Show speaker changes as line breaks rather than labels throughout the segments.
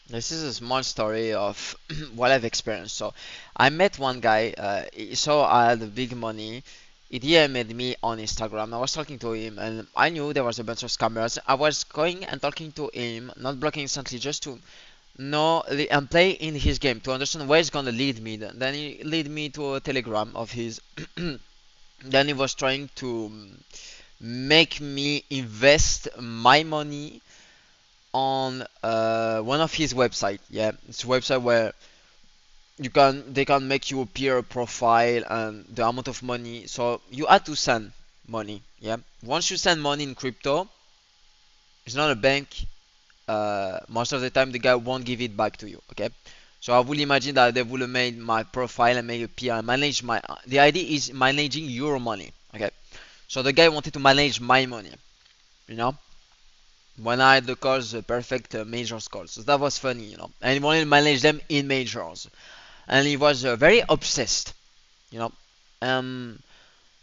This is a small story of what I've experienced. So, I met one guy. He saw I had big money. He DM'd me on Instagram. I was talking to him, and I knew there was a bunch of scammers. I was going and talking to him, not blocking instantly, just to know and play in his game to understand where it's gonna lead me. Then he lead me to a Telegram of his. Then he was trying to make me invest my money on one of his website. Yeah, it's a website where they can make you appear a profile and the amount of money. So you had to send money. Yeah, once you send money in crypto, it's not a bank. Most of the time the guy won't give it back to you. Okay, so I will imagine that they will have made my profile and make appear and manage my. The idea is managing your money. Okay, so the guy wanted to manage my money. You know, when I had the calls, the perfect majors calls. So that was funny, And he wanted to manage them in majors, and he was very obsessed, you know. Um,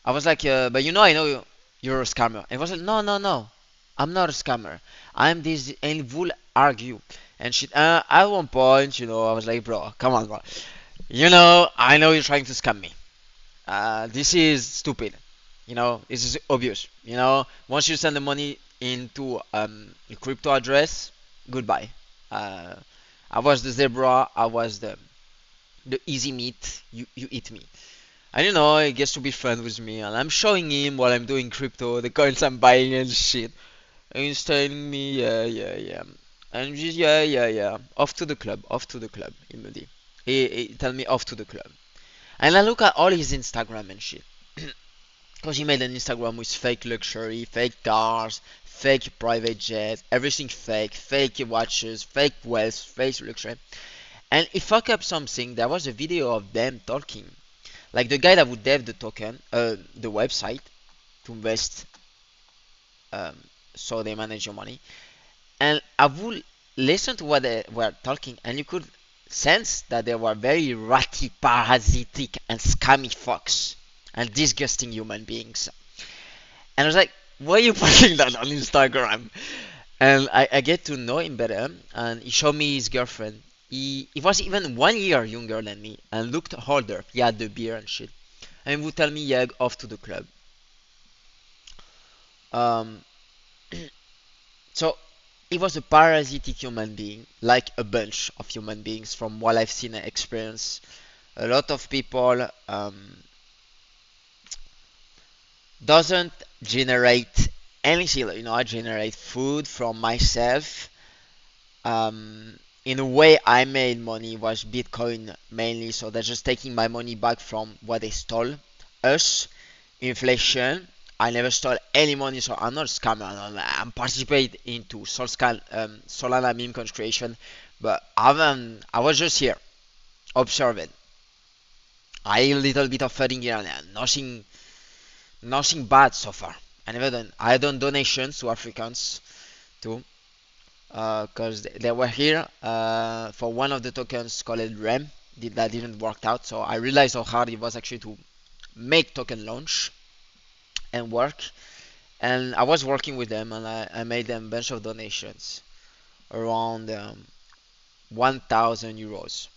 I was like, but I know you're a scammer. And he was like, no, no, no, I'm not a scammer. I'm this, and he would argue and shit. At one point, I was like, bro, come on, bro. I know you're trying to scam me. This is stupid. This is obvious. Once you send the money into a crypto address, goodbye. Uh, I was the zebra. I was the easy meat. You eat me. And he gets to be friends with me, and I'm showing him what I'm doing crypto, the coins I'm buying and shit. And he's telling me, yeah, yeah, yeah. And just, yeah, yeah, yeah. Off to the club, off to the club. He tell me off to the club. And I look at all his Instagram and shit. Because he made an Instagram with fake luxury, fake cars, fake private jet, everything fake, fake watches, fake wealth, fake luxury. And he fuck up something. There was a video of them talking. Like the guy that would dev the token, the website to invest, um, so they manage your money. And I would listen to what they were talking, and you could sense that they were very ratty, parasitic, and scammy fucks and disgusting human beings. And I was like, why are you putting that on Instagram? And I get to know him better, and he showed me his girlfriend. He was even 1 year younger than me and looked older. He had the beard and shit. And he would tell me, yeah, off to the club. Um, so he was a parasitic human being, like a bunch of human beings from what I've seen and experienced. A lot of people doesn't generate anything. I generate food from myself. In a way, I made money was Bitcoin mainly, so they're just taking my money back from what they stole. Us, inflation. I never stole any money, so I'm not a scammer. I'm participating into Solana meme coin creation, but I was just here observing. I a little bit of funding here and there. Nothing bad so far. I done donations to Africans too, because they were here for one of the tokens called REM. That didn't work out, so I realized how hard it was actually to make token launch and work. And I was working with them, and I made them a bunch of donations around 1,000 euros,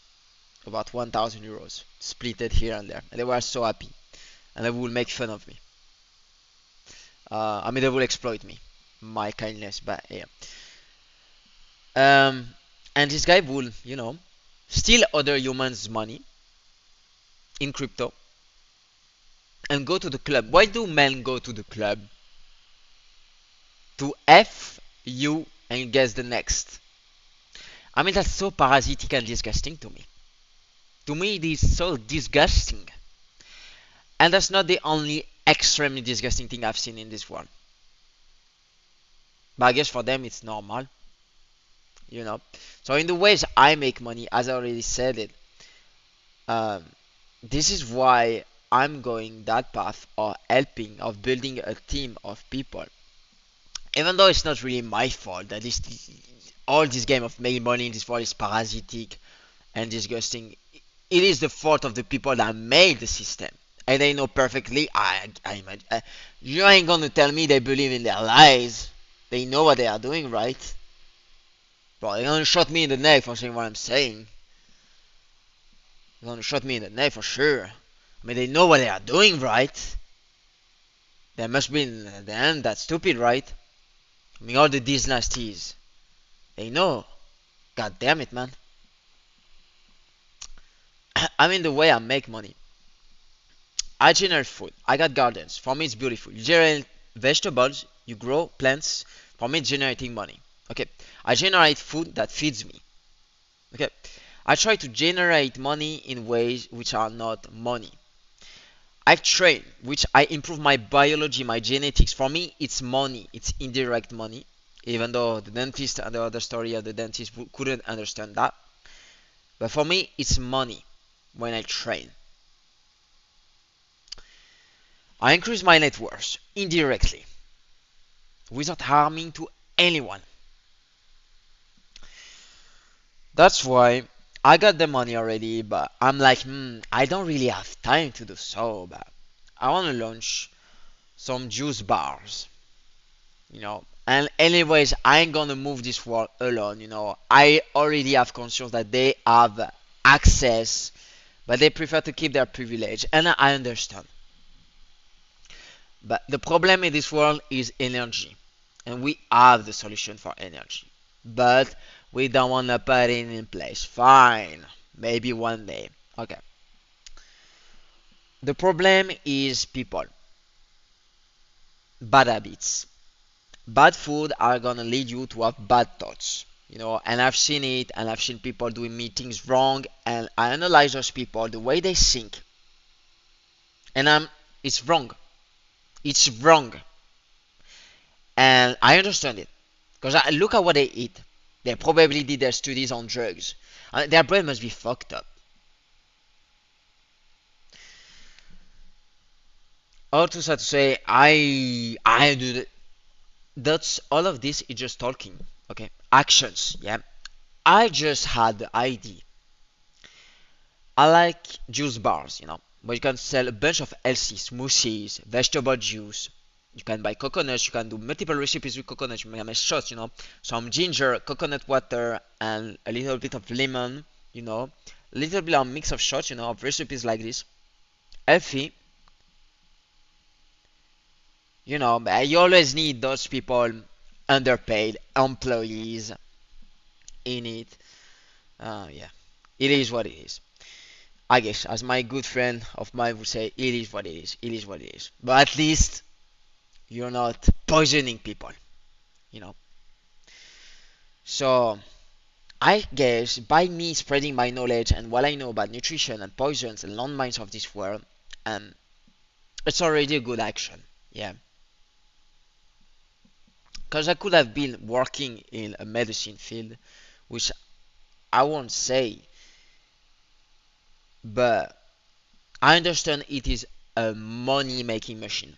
about 1,000 euros, split it here and there. And they were so happy, and they would make fun of me. They will exploit me, my kindness, but yeah. And this guy will, steal other humans' money in crypto and go to the club. Why do men go to the club? To F you and guess the next. That's so parasitic and disgusting to me. To me, it is so disgusting. And that's not the only extremely disgusting thing I've seen in this world. But I guess for them it's normal. So in the ways I make money, as I already said it, um, this is why I'm going that path or helping of building a team of people. Even though it's not really my fault that all this game of making money in this world is parasitic and disgusting. It is the fault of the people that made the system. And they know perfectly. I imagine. You ain't gonna tell me they believe in their lies. They know what they are doing, right? Bro, they're gonna shot me in the neck for saying what I'm saying. They're gonna shot me in the neck for sure. I mean, they know what they are doing, right? They must be in the end that stupid, right? I mean, all the dynasties. They know. God damn it, man. I mean, the way I make money. I generate food. I got gardens. For me, it's beautiful. You generate vegetables. You grow plants. For me, it's generating money. Okay. I generate food that feeds me. Okay. I try to generate money in ways which are not money. I train, which I improve my biology, my genetics. For me, it's money. It's indirect money. Even though the dentist and the other story of the dentist couldn't understand that. But for me, it's money when I train. I increase my net worth indirectly without harming to anyone. That's why I got the money already, but I'm like, I don't really have time to do so. But I want to launch some juice bars, you know. And anyways, I ain't gonna move this world alone, you know. I already have conscience that they have access, but they prefer to keep their privilege, and I understand. But the problem in this world is energy, and we have the solution for energy, but we don't want to put it in place. Fine, maybe one day. Okay. The problem is people, bad habits. Bad food are gonna lead you to have bad thoughts. You know, and I've seen it, and I've seen people doing meetings wrong, and I analyze those people, the way they think, and it's wrong. It's wrong, and I understand it. Because I look at what they eat. They probably did their studies on drugs. Their brain must be fucked up. All to sad to say, I do that's all of this is just talking. Okay, actions. Yeah, I just had the idea. I like juice bars, you know, where you can sell a bunch of healthy smoothies, vegetable juice. You can buy coconuts. You can do multiple recipes with coconuts. You can make shots, you know, some ginger, coconut water, and a little bit of lemon. You know, a little bit of mix of shots, you know, of recipes like this. Healthy, you know, but you always need those people, underpaid employees in it. Yeah, it is what it is. I guess, as my good friend of mine would say, it is what it is. It is what it is. But at least you're not poisoning people, you know. So I guess by me spreading my knowledge and what I know about nutrition and poisons and landmines of this world, um, it's already a good action. Yeah, because I could have been working in a medicine field, which I won't say, but I understand it is a money making machine.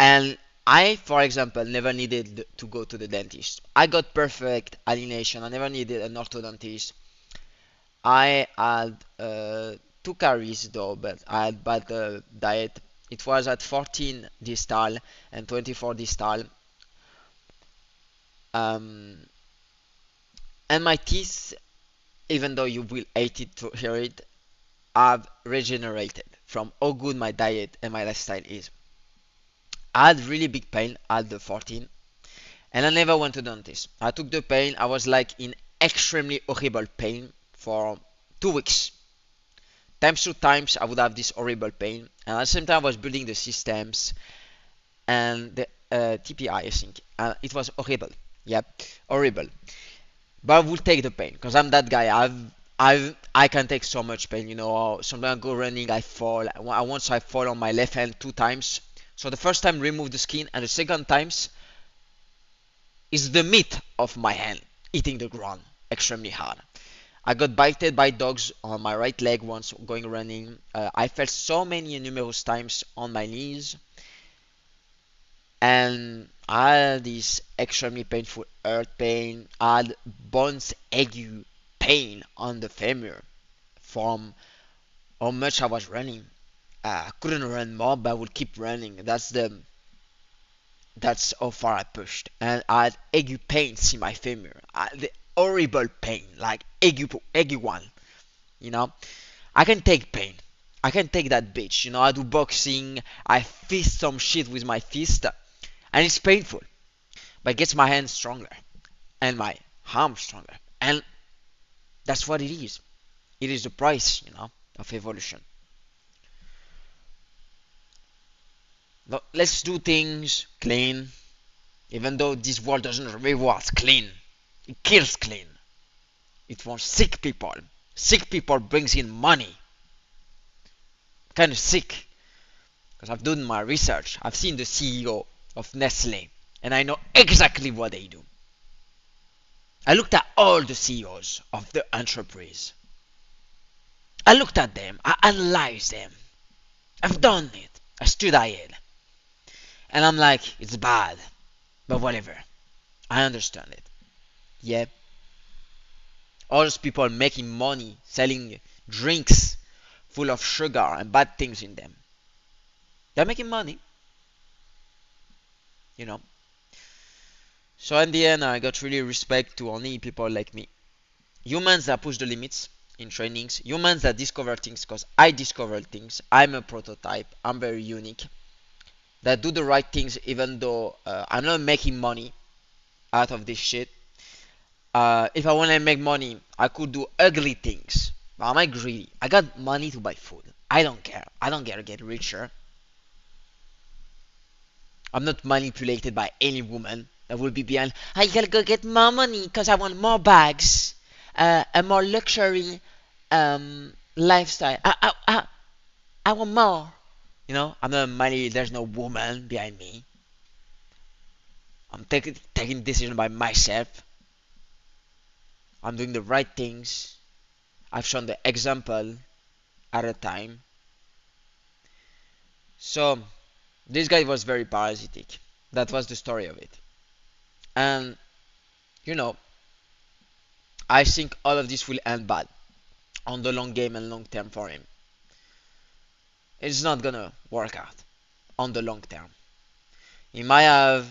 And I, for example, never needed to go to the dentist. I got perfect alignation. I never needed an orthodontist. I had two caries though, but I had bad diet. It was at 14 distal and 24 distal. Um, and my teeth, even though you will hate it to hear it, have regenerated from how good my diet and my lifestyle is. I had really big pain at the 14, and I never went to the dentist. I took the pain. I was like in extremely horrible pain for 2 weeks. Times to times, I would have this horrible pain, and at the same time, I was building the systems and the TPI, I think. It was horrible. Yep, horrible. But I would take the pain because I'm that guy. I can take so much pain. You know, sometimes I go running, I fall. Once I fall on my left hand 2 times. So the first time remove the skin, and the second times is the meat of my hand hitting the ground extremely hard. I got bited by dogs on my right leg once going running. I fell so many numerous times on my knees, and I had this extremely painful earth pain. I had bones ague pain on the femur from how much I was running. I couldn't run more, but I would keep running. That's how far I pushed, and I had ague pains in my femur. horrible pain, like eggy one. You know, I can take pain. I can take that bitch. You know, I do boxing. I fist some shit with my fist, and it's painful, but it gets my hands stronger and my arms stronger, and that's what it is. It is the price, of evolution. Let's do things clean, even though this world doesn't reward clean. It kills clean. It wants sick people. Sick people brings in money. Kind of sick, because I've done my research. I've seen the CEO of Nestle, and I know exactly what they do. I looked at all the CEOs of the enterprise. I looked at them. I analyzed them. I've done it. I stood it. And I'm like, it's bad. But whatever. I understand it. Yeah. All those people making money selling drinks full of sugar and bad things in them. They're making money, you know. So in the end, I got really respect to only people like me. Humans that push the limits in trainings. Humans that discover things because I discover things. I'm a prototype. I'm very unique. That do the right things even though I'm not making money out of this shit. If I want to make money, I could do ugly things. But am I greedy? I got money to buy food. I don't care. I don't care to get richer. I'm not manipulated by any woman that will be behind. I gotta go get more money because I want more bags, a more luxury lifestyle. I want more. I'm not money. There's no woman behind me. I'm taking decision by myself. I'm doing the right things. I've shown the example at a time. So this guy was very parasitic. That was the story of it. And you know, I think all of this will end bad on the long game and long term for him. It's not gonna work out on the long term. He might have